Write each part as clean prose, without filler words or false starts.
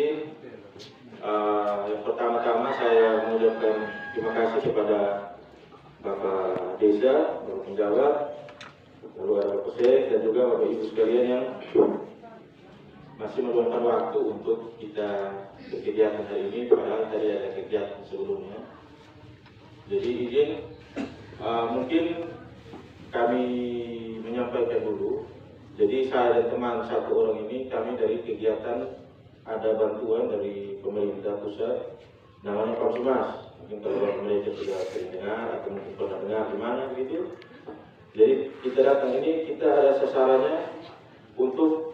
izin yang pertama-tama saya mengucapkan terima kasih kepada Bapak Desa, Bapak Penjabat, lalu ada Bapak Sek, dan juga Bapak Ibu sekalian yang masih meluangkan waktu untuk kita berkegiatan hari ini, padahal tadi ada kegiatan sebelumnya. Jadi izin mungkin kami menyampaikan dulu. Jadi saya dan teman satu orang ini, kami dari kegiatan ada bantuan dari pemerintah pusat, namanya Papsimas. Mungkin kalau mereka sudah sering dengar atau mungkin pernah dengar di mana gitu. Jadi kita datang ini, kita ada sasarannya untuk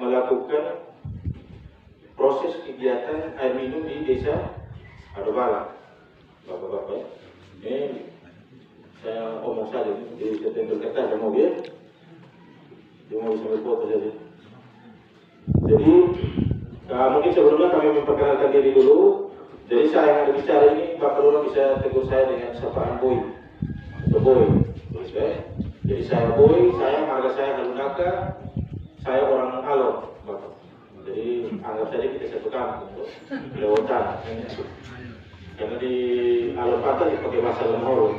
melakukan proses kegiatan air minum di desa Adobala. Bapak-bapak, ini saya omong saja, jadi saya tempel kata ada mobil, dia mau bisa foto saja. Jadi mungkin sebelumnya kami memperkenalkan diri dulu. Jadi saya yang ada bicara ini, Bapak Lurah bisa tegur saya dengan sapaan Boy atau Boy. Jadi saya Boy, saya marga saya Halunaka, saya orang Alor, Bapak. Jadi anggap saja kita satu kampung, Lewotan. Karena di Alor Patah dipakai bahasa Lemoro.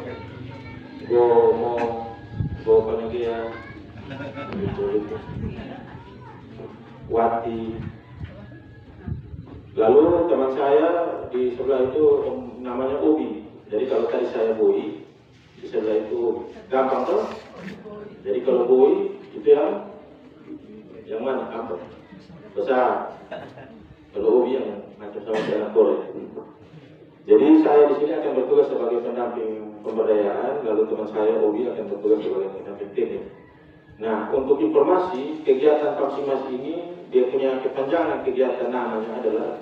Go panitia, gitu. Wati. Lalu teman saya di sebelah itu namanya Obi. Jadi kalau tadi saya Boy, di sebelah itu gampang tuh. Jadi kalau Boy itu yang mana? Apa? Besar. Kalau Obi yang macam sama anak Korea. Jadi saya di sini akan bertugas sebagai pendamping pemberdayaan, lalu teman saya Obi akan bertugas sebagai pendamping teknik. Nah, untuk informasi, kegiatan Papsimas ini dia punya kepanjangan kegiatan namanya adalah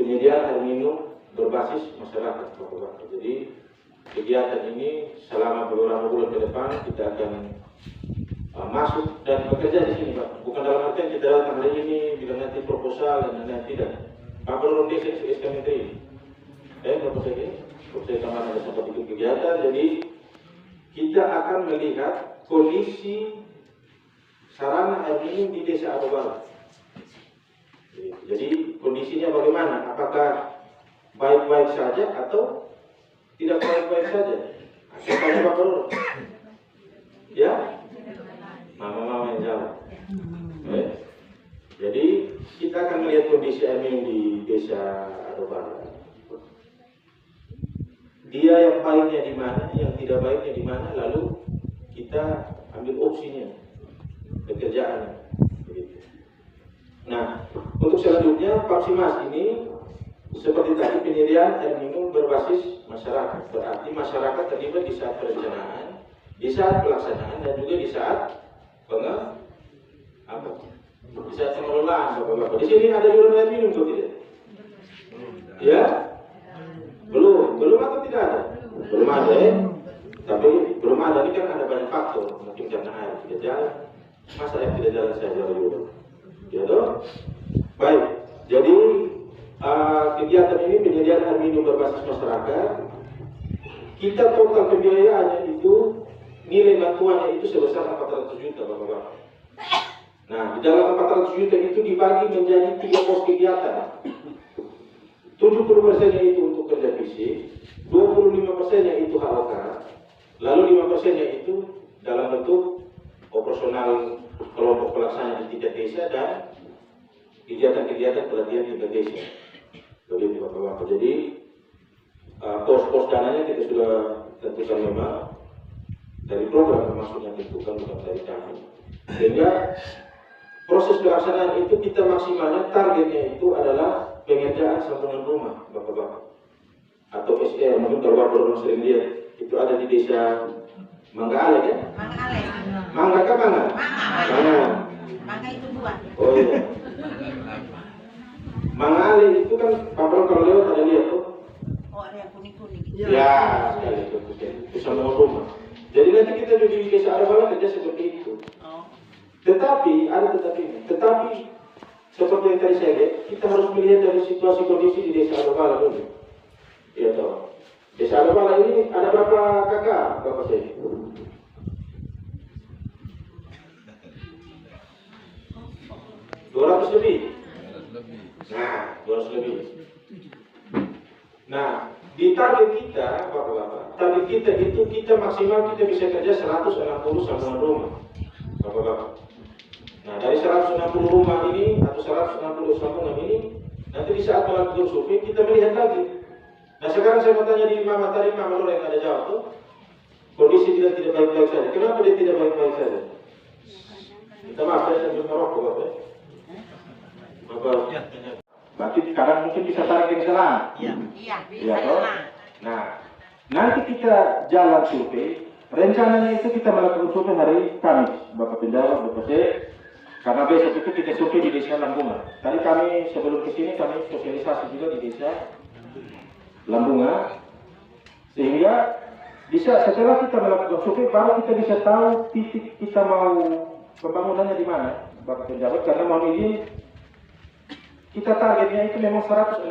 penyediaan air minum berbasis masyarakat. Jadi kegiatan ini selama beberapa bulan ke depan kita akan masuk dan bekerja di sini, Pak. Bukan dalam artian kita datang hari ini bilang nanti proposal dan lain-lain, tidak. Pak Perlu desa SK Menteri. Proposal ini, proposal kemarin ada sempat ikut kegiatan. Jadi kita akan melihat kondisi sarana air minum di desa Adobala. Jadi kondisinya bagaimana? Apakah baik-baik saja atau tidak baik-baik saja? Saya tanya Pak Perlu. Ya? Mama-mama yang jawab. Jadi kita akan melihat kondisi air minum di desa Adobala. Dia yang baiknya di mana, yang tidak baiknya di mana, lalu kita ambil opsinya, pekerjaannya. Nah, untuk selanjutnya Papsimas ini seperti tadi penyediaan air minum berbasis masyarakat. Berarti masyarakat terlibat di saat perencanaan, di saat pelaksanaan, dan juga di saat di saat pengelolaan, Bapak-bapak. Di sini ada iuran air minum atau tidak? Ya? Belum atau tidak ada? Belum ada ya? Tapi belum ada, ini kan ada banyak faktor. Mungkin karena air tidak jalan. Masa air tidak jalan saya jual iuran? Gitu? Baik, jadi kegiatan ini penyediaan air minum berbasis masyarakat. Kita total pembiayaannya itu, nilai bantuannya itu sebesar 400 juta, Bapak-bapak. Nah, di dalam 400 juta itu dibagi menjadi 3 pos kegiatan. 70%-nya itu untuk kerja fisik, 25%-nya itu HOK, lalu 5%-nya itu dalam bentuk operasional kelompok pelaksana di tingkat desa dan kegiatan-kegiatan pelatihan tingkat desa. Begitu Bapak-bapak. Jadi pos-pos dananya kita sudah tentukan memang dari program termasuknya tentukan, bukan dari kami. Sehingga proses pelaksanaan itu kita maksimalnya targetnya itu adalah pengerjaan sambungan rumah, Bapak-bapak. Atau SR, mungkin kalau Bapak orang sering lihat, itu ada di desa Mangga Ale ya? Mangga Ale. Mangga kah Mangga? Mangga. Mangga itu buah. Oh iya. Mangga Ale itu kan Bapak kalau lewat ada lihat tuh. Oh ada yang kuning-kuning. Ya, sekali itu sambungan rumah. Jadi nanti kita di desa Adobala kerja seperti itu. Oh. Tetapi seperti yang tadi saya lihat, kita harus melihat dari situasi kondisi di desa Adobala dulu. Iya toh. Desa Adobala ini ada berapa kakak, Bapak saya? 200 lebih. Nah, 200 lebih. Nah, di target kita, Bapak-Bapak, target kita itu kita maksimal kita bisa kerja 160 sambungan rumah, Bapak-Bapak. Nah, dari 160 rumah ini atau 160 sambungan ini, nanti di saat melakukan survei kita melihat lagi. Nah, sekarang saya mau tanya di Mama tadi, Mama Lora yang ada jawab tuh, kondisi tidak baik-baik saja. Kenapa dia tidak baik-baik saja? Minta maaf, saya sambil merokok, Bapak. Bapak. Berarti sekarang mungkin bisa tarik yang salah. Iya, Iya, bisa toh? lah. Nah, nanti kita jalan survei. Rencananya itu kita melakukan survei hari Kamis, Bapak Penjawab, Bapak C. Karena besok itu kita survei di Desa Lambunga. Tadi kami sebelum ke sini kami sosialisasi juga di Desa Lambunga, sehingga bisa setelah kita melakukan survei baru kita bisa tahu titik kita mau pembangunannya di mana, Bapak Penjawab. Karena mau izin kita targetnya itu memang 160,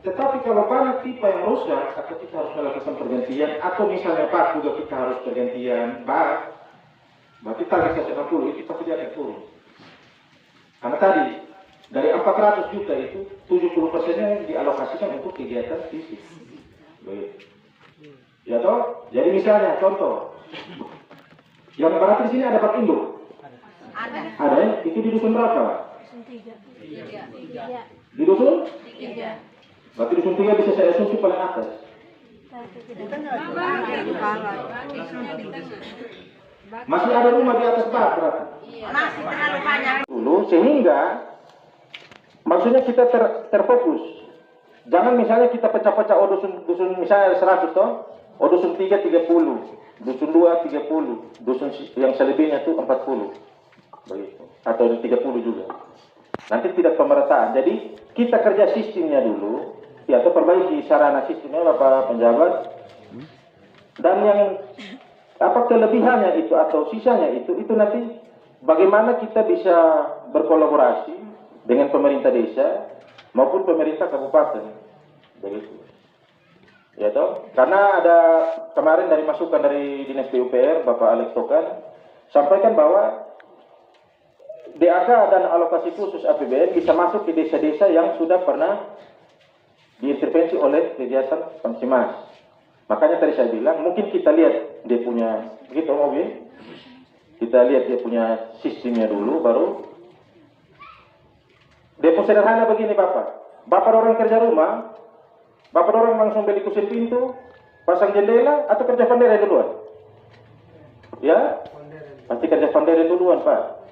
tetapi kalau banyak pipa yang rusak atau kita harus melakukan pergantian atau misalnya Pak juga kita harus pergantian bak, berarti target 160 itu pasti dia akan turun. Karena tadi dari 400 juta itu 70%-nya dialokasikan untuk kegiatan fisik. Baik. Ya toh? Jadi misalnya contoh, yang berarti di sini ada Pak Indo. Ada. Ada ya? Itu di dusun berapa? Di dusun? 3. Berarti dusun 3 bisa saya asumsi paling atas. Masih ada rumah di atas bak berarti. Masih terlalu banyak. Dulu sehingga maksudnya kita terfokus. Jangan misalnya kita pecah-pecah dusun misalnya 100 toh. Dusun 3 30, dusun 2 30, dusun yang selebihnya itu 40. Begitu. Atau 30 juga. Nanti tidak pemerataan. Jadi kita kerja sistemnya dulu, ya, atau perbaiki sarana sistemnya Bapak Penjabat. Dan yang apa kelebihannya itu atau sisanya itu nanti bagaimana kita bisa berkolaborasi dengan pemerintah desa maupun pemerintah kabupaten. Begitu. Ya toh? Karena ada kemarin dari masukan dari Dinas PUPR Bapak Alex Tokan sampaikan bahwa DAK dan alokasi khusus APBN bisa masuk ke desa-desa yang sudah pernah diintervensi oleh kegiatan Pamsimas. Makanya tadi saya bilang, mungkin kita lihat dia punya, begitu mobil, kita lihat dia punya sistemnya dulu, baru. Depo sederhana begini Bapak, Bapak orang kerja rumah, Bapak orang langsung beli kusen pintu, pasang jendela, atau kerja pandai duluan? Ya? Pasti kerja pandai duluan Pak.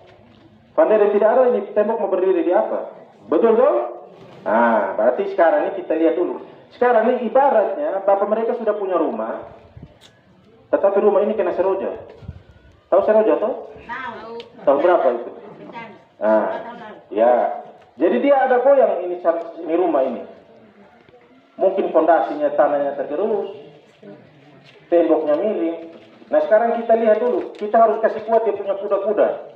Pandai tidak ada ini tembok mau berdiri di apa? Betul dong? Nah, berarti sekarang ini kita lihat dulu. Sekarang ini ibaratnya bapak mereka sudah punya rumah, tetapi rumah ini kena seroja. Tahu seroja toh? Tahu. Tahu berapa itu? Nah, ya. Jadi dia ada goyang ini rumah ini. Mungkin fondasinya tanahnya tergerus, temboknya miring. Nah sekarang kita lihat dulu, kita harus kasih kuat dia punya kuda-kuda.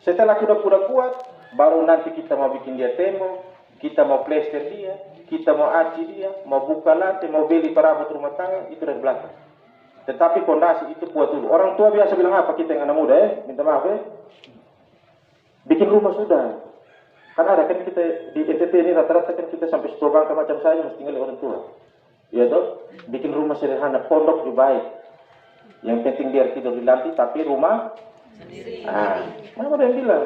Setelah kuda-kuda kuat, baru nanti kita mau bikin dia tembok, kita mau plester dia, kita mau aci dia, mau buka lantai, mau beli perabot rumah tangga, itu dari belakang. Tetapi fondasi itu kuat dulu. Orang tua biasa bilang apa kita yang anak muda minta maaf bikin rumah sudah. Kan ada kan kita di NTT ini rata-rata kan kita sampai 10 bangka macam saya mesti tinggal orang tua. Ya toh, bikin rumah sederhana, pondok juga baik. Yang penting dia tidur di lantai, tapi rumah sendiri. Mana ada yang bilang?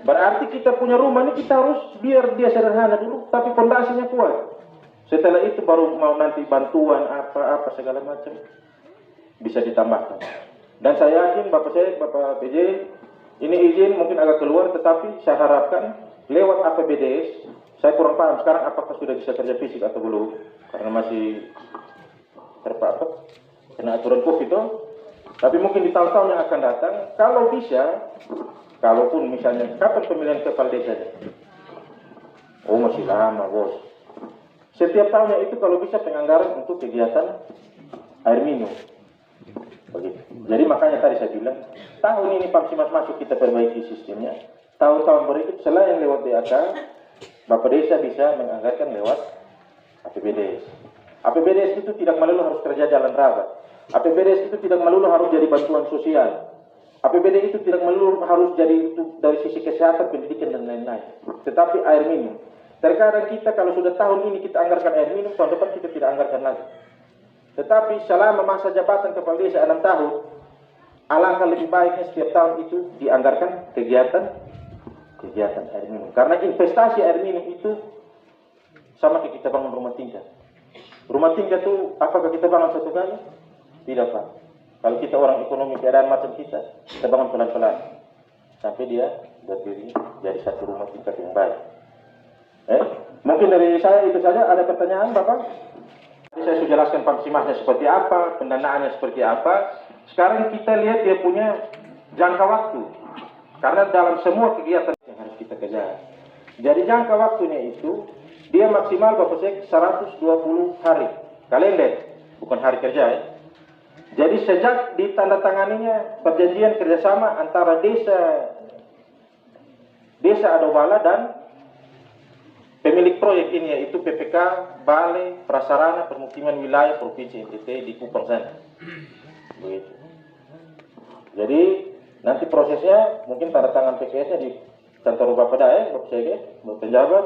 Berarti kita punya rumah ini kita harus biar dia sederhana dulu, tapi fondasinya kuat. Setelah itu baru mau nanti bantuan apa segala macam bisa ditambahkan. Dan saya yakin Bapak PJ, ini izin mungkin agak keluar, tetapi saya harapkan lewat APBDes, saya kurang paham sekarang apakah sudah bisa kerja fisik atau belum, karena masih terpapar kena aturan COVID itu. Tapi mungkin di tahun-tahun yang akan datang, kalau bisa, kalaupun misalnya kapan pemilihan kepala desanya? Oh masih lama bos. Setiap tahunnya itu kalau bisa penganggaran untuk kegiatan air minum. Begitu. Jadi makanya tadi saya bilang, tahun ini Pamsimas masuk kita perbaiki sistemnya. Tahun-tahun berikut selain lewat DAK, Bapak Desa bisa menganggarkan lewat APBDes. APBDes itu tidak melulu harus kerja jalan raba. APBDes itu tidak melulu harus jadi bantuan sosial. APBD itu tidak melulu harus jadi itu dari sisi kesehatan, pendidikan dan lain-lain. Tetapi air minum. Terkadang kita kalau sudah tahun ini kita anggarkan air minum, tahun depan kita tidak anggarkan lagi. Tetapi selama masa jabatan kepala desa 6 tahun, alangkah lebih baiknya setiap tahun itu dianggarkan kegiatan air minum. Karena investasi air minum itu sama kayak kita bangun rumah tingkat. Rumah tingkat itu apakah kita bangun satu kali? Tidak, Pak. Kalau kita orang ekonomi keadaan macam kita bangun pelan-pelan sampai dia berdiri jadi satu rumah tingkat yang baik. Mungkin dari saya itu saja. Ada pertanyaan, Bapak? Saya sudah jelaskan Pamsimasnya seperti apa, pendanaannya seperti apa. Sekarang kita lihat dia punya jangka waktu. Karena dalam semua kegiatan yang harus kita kerjakan. Jadi jangka waktunya itu, dia maksimal Bapak Sek 120 hari. Kalender, bukan hari kerja ya. Jadi sejak ditandatanganinya perjanjian kerjasama antara desa Adobala dan pemilik proyek ini, yaitu PPK Balai Prasarana Permukiman Wilayah Provinsi NTT di Kupang sana. Begitu. Jadi nanti prosesnya mungkin tanda tangan PKS-nya di kantor Bapak Dae, Bapak Sege, Bapak Penjabat.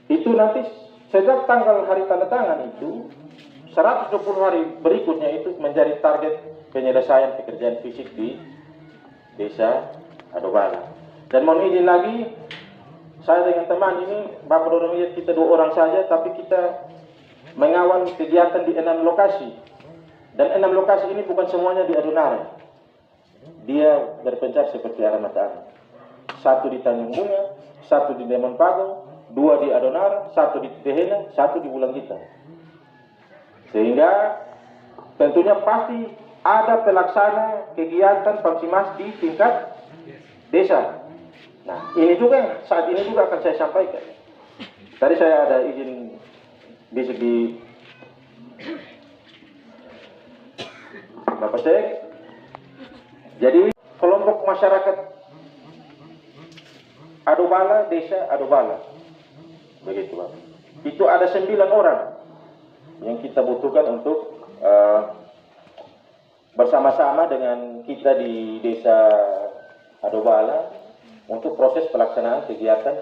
Itu nanti sejak tanggal hari tanda tangan itu 120 hari berikutnya itu menjadi target penyelesaian pekerjaan fisik di desa Adobala. Dan mohon izin lagi, saya dengan teman ini, Bapak dorong lihat kita 2 orang saja, tapi kita mengawal kegiatan di 6 lokasi. Dan 6 lokasi ini bukan semuanya di Adonara. Dia berpencar seperti arah mata angin. 1 di Tanjung Bunga, 1 di Demon Pagong, 2 di Adonara, 1 di Tehena, 1 di Bulang Kita. Sehingga tentunya pasti ada pelaksana kegiatan Pamsimas di tingkat desa. Nah, ini juga saat ini juga akan saya sampaikan. Tadi saya ada izin bisik di Bapak Sek. Jadi kelompok masyarakat Adobala, desa Adobala. Begitu, Pak. Itu ada 9 orang yang kita butuhkan untuk bersama-sama dengan kita di desa Adobala untuk proses pelaksanaan kegiatan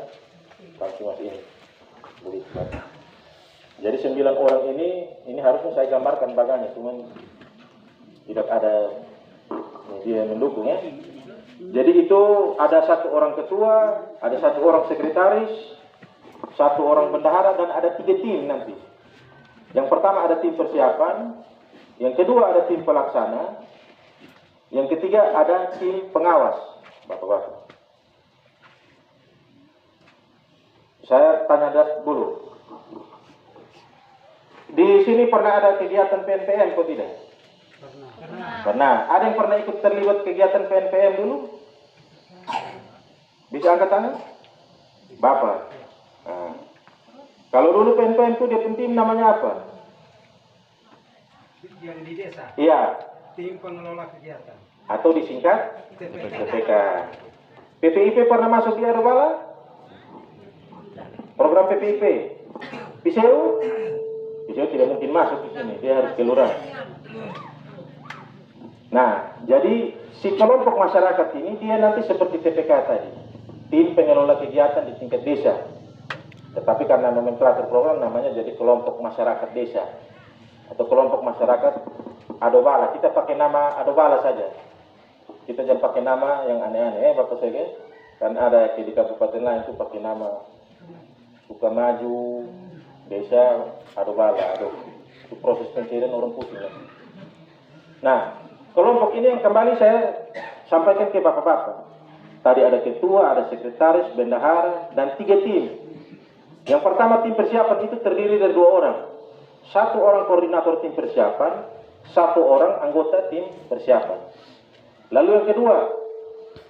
Pamsimas ini. Begitu, Pak. Jadi 9 orang ini harusnya saya gambarkan baganya, cuman tidak ada media yang mendukung ya. Jadi itu ada 1 orang ketua, ada 1 orang sekretaris, 1 orang bendahara, dan ada 3 tim nanti. Yang pertama ada tim persiapan, yang kedua ada tim pelaksana, yang ketiga ada tim pengawas, Bapak-bapak. Saya tanya dulu. Di sini pernah ada kegiatan PNPM kok tidak? Pernah. Ada yang pernah ikut terlibat kegiatan PNPM dulu? Bisa angkat tangan? Bapak. Nah. Kalau dulu PNPM itu dia tim namanya apa? Yang di desa? Iya. Tim pengelola kegiatan. Atau disingkat? TPK. PPIP pernah masuk di Adobala? Program PPIP. PCU? PCU tidak mungkin masuk di sini, dia harus kelurahan. Nah, jadi si kelompok masyarakat ini dia nanti seperti TPK tadi, tim pengelola kegiatan di tingkat desa. Tetapi karena nomenklatur program namanya jadi kelompok masyarakat desa atau kelompok masyarakat Adobala. Kita pakai nama Adobala saja. Kita jangan pakai nama yang aneh-aneh, Bapak Sege. Kan ada di kabupaten lain itu pakai nama Sukamaju, desa Adobala. Itu proses pencarian orang putih. Nah, kelompok ini yang kembali saya sampaikan ke Bapak-bapak. Tadi ada ketua, ada sekretaris, bendahara, dan 3 tim. Yang pertama tim persiapan itu terdiri dari 2 orang. 1 orang koordinator tim persiapan, 1 orang anggota tim persiapan. Lalu yang kedua,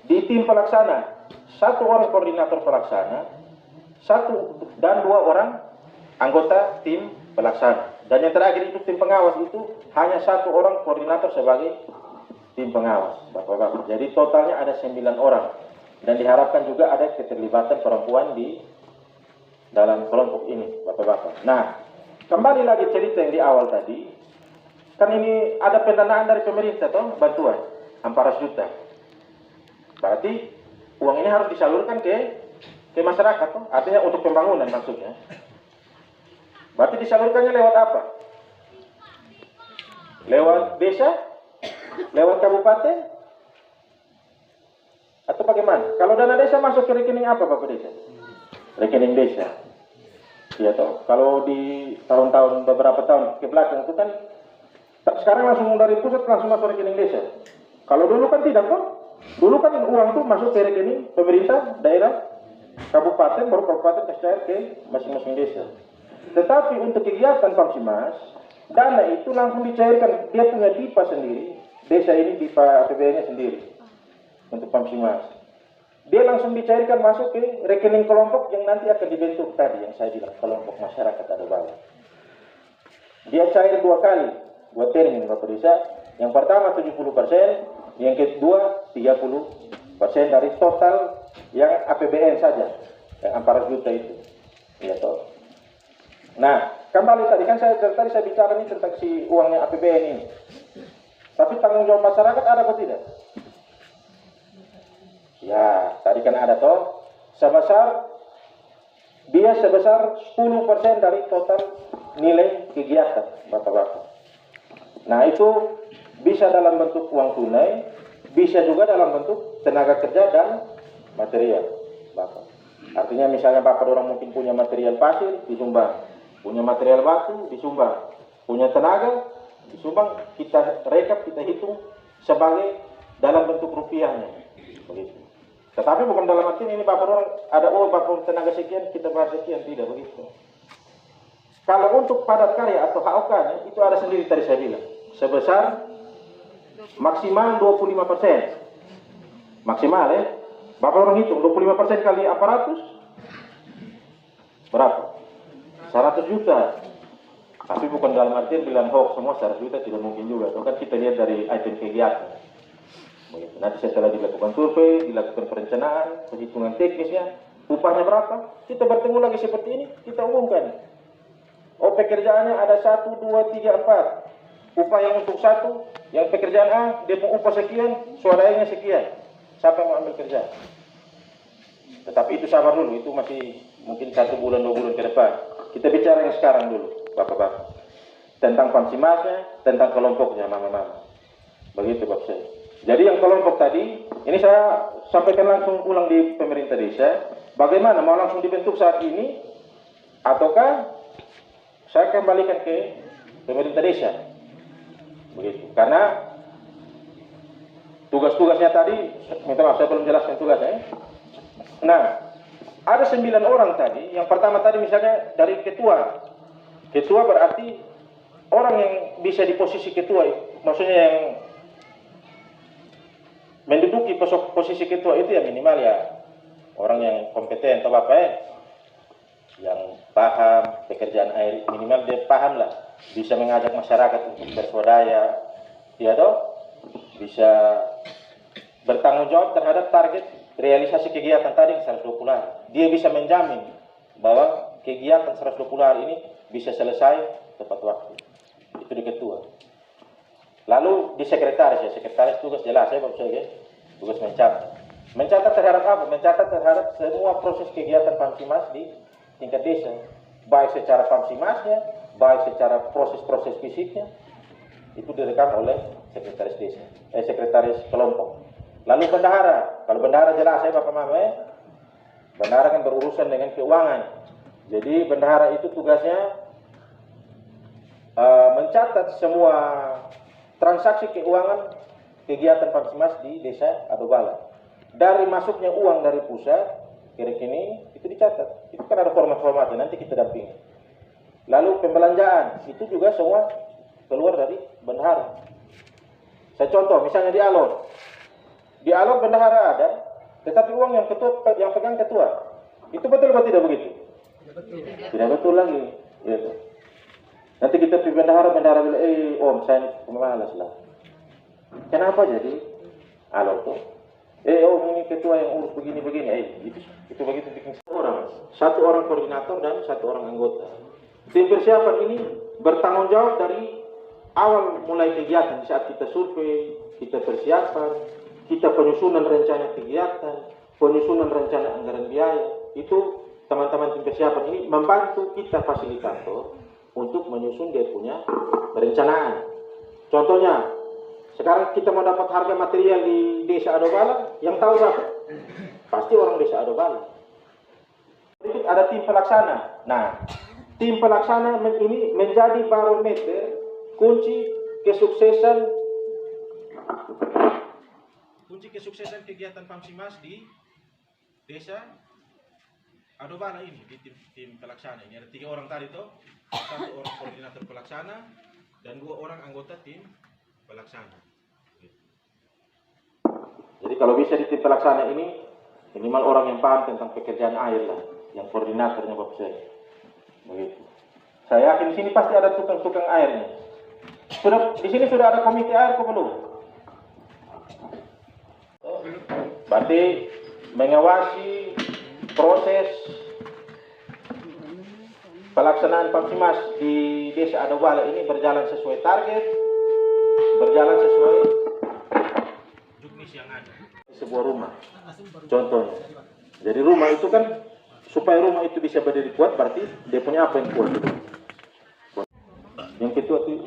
di tim pelaksana, 1 orang koordinator pelaksana, 1 dan 2 orang anggota tim pelaksana. Dan yang terakhir itu tim pengawas itu hanya 1 orang koordinator sebagai tim pengawas, Bapak-bapak. Jadi totalnya ada 9 orang. Dan diharapkan juga ada keterlibatan perempuan di dalam kelompok ini, Bapak-bapak. Nah, kembali lagi cerita yang di awal tadi. Kan ini ada pendanaan dari pemerintah toh, bantuan. 400 juta. Berarti uang ini harus disalurkan ke masyarakat, toh? Artinya untuk pembangunan maksudnya. Berarti disalurkannya lewat apa? Lewat desa? Lewat kabupaten? Atau bagaimana? Kalau dana desa masuk ke rekening apa Bapak Desa? Rekening desa. Ya toh, kalau di tahun-tahun beberapa tahun ke belakang itu kan sekarang langsung dari pusat langsung masuk rekening desa. Kalau dulu kan tidak kok. Dulu kan uang itu masuk ke rekening pemerintah daerah, kabupaten, baru kabupaten kasih ke masing-masing desa. Tetapi untuk kegiatan Pamsimas, dana itu langsung dicairkan. Dia punya DIPA sendiri, desa ini DIPA APBN-nya sendiri untuk Pamsimas. Dia langsung dicairkan masuk ke rekening kelompok yang nanti akan dibentuk tadi yang saya bilang, kelompok masyarakat ada bawah. Dia cair 2 kali, 2 termin Bapak Desa. Yang pertama 70%, yang kedua 30% dari total yang APBN saja, yang 400 juta itu. Ya toh. Nah, kembali tadi kan tadi saya bicara nih tentang si uangnya APBN ini. Tapi tanggung jawab masyarakat ada atau tidak? Ya, tadi kan ada toh. Sebesar 10% dari total nilai kegiatan Bapak-bapak. Nah, itu bisa dalam bentuk uang tunai, bisa juga dalam bentuk tenaga kerja dan material Bapak. Artinya misalnya Bapak orang mungkin punya material pasir disumbang, punya material batu disumbang, punya tenaga disumbang, kita rekap, kita hitung sebagai dalam bentuk rupiahnya. Begitu. Tetapi bukan dalam arti ini Bapak orang ada Bapak tenaga sekian, kita bayar sekian, tidak begitu. Kalau untuk padat karya atau HOK-nya itu ada sendiri tadi saya bilang, sebesar maksimal 25%. Maksimal ya. Bapak orang hitung 25% kali 400 berapa? 100 juta. Tapi bukan dalam artian bilang hoax semua 100 juta, tidak mungkin juga. Itu kan kita lihat dari item kegiatan. Begitu. Nanti setelah dilakukan survei, dilakukan perencanaan, perhitungan teknisnya, upahnya berapa, kita bertemu lagi seperti ini, kita umumkan. Oh, pekerjaannya ada 1, 2, 3, 4. Upah yang untuk satu, yang pekerjaan A, dia mau upah sekian, swadayanya sekian. Siapa yang mau ambil kerja? Tetapi itu sabar dulu, itu masih mungkin 1 bulan, 2 bulan ke depan. Kita bicara yang sekarang dulu, Bapak-bapak. Tentang Pamsimasnya, tentang kelompoknya, mama-mama. Begitu Bapak saya. Jadi yang kelompok tadi, ini saya sampaikan langsung ulang di pemerintah desa. Bagaimana, mau langsung dibentuk saat ini, ataukah saya kembalikan ke pemerintah desa? Begitu. Karena tugas-tugasnya tadi, minta maaf saya belum jelaskan tugasnya. Nah, ada 9 orang tadi. Yang pertama tadi misalnya dari ketua. Ketua berarti orang yang bisa di posisi ketua, maksudnya yang menduduki posisi ketua itu ya minimal ya orang yang kompeten atau apa ya, yang paham pekerjaan air, minimal dia paham lah, bisa mengajak masyarakat untuk berswadaya, ya toh, bisa bertanggung jawab terhadap target realisasi kegiatan tadi 120 hari. Dia bisa menjamin bahwa kegiatan 120 hari ini bisa selesai tepat waktu. Itu di ketua. Lalu di sekretaris, ya sekretaris tugas jelas ya Bapak saya, tugas mencatat. Mencatat terhadap apa? Mencatat terhadap semua proses kegiatan Pamsimas di tingkat desa, baik secara Pamsimasnya, baik secara proses-proses fisiknya, itu direkam oleh sekretaris desa, sekretaris kelompok. Lalu bendahara, kalau bendahara jelas ya Bapak Mama ya, bendahara kan berurusan dengan keuangan. Jadi bendahara itu tugasnya mencatat semua transaksi keuangan kegiatan Pamsimas di desa atau bala. Dari masuknya uang dari pusat ke rekening itu dicatat. Itu kan ada format-formatnya, nanti kita dampingi. Lalu pembelanjaan itu juga semua keluar dari bendahara. Saya contoh, misalnya di Alor. Di Alor bendahara ada, tetapi uang yang pegang ketua. Itu betul atau tidak begitu? Tidak betul lagi. Gitu. Nanti kita pergi bendahara bilang, om saya pemalas lah. Kenapa jadi Alor tuh? Om ini ketua yang urus begini-begini. Itu begitu bikin satu orang koordinator dan 1 orang anggota. Tim persiapan ini bertanggung jawab dari awal mulai kegiatan, saat kita survei, kita persiapan, kita penyusunan rencana kegiatan, penyusunan rencana anggaran biaya, itu teman-teman tim persiapan ini membantu kita fasilitator untuk menyusun dia punya perencanaan. Contohnya, sekarang kita mau dapat harga material di desa Adobala, yang tahu berapa? Pasti orang desa Adobala. Berikut ada tim pelaksana. Nah, tim pelaksana ini menjadi barometer kunci kesuksesan kegiatan Pamsimas di desa Adobala ini, di tim pelaksana ini. Ada 3 orang tadi toh, 1 orang koordinator pelaksana dan 2 orang anggota tim pelaksana. Jadi kalau bisa di tim pelaksana ini minimal orang yang paham tentang pekerjaan air lah, yang koordinatornya Bapak saya. Begitu. Saya yakin di sini pasti ada tukang-tukang airnya. Di sini sudah ada komite air kok belum? Berarti mengawasi proses pelaksanaan Pamsimas di desa Adobala ini berjalan sesuai target, berjalan sesuai juknis yang ada. Sebuah rumah, contohnya. Jadi rumah itu kan, supaya rumah itu bisa berdiri kuat, berarti dia punya apa yang kuat? Yang ketua tim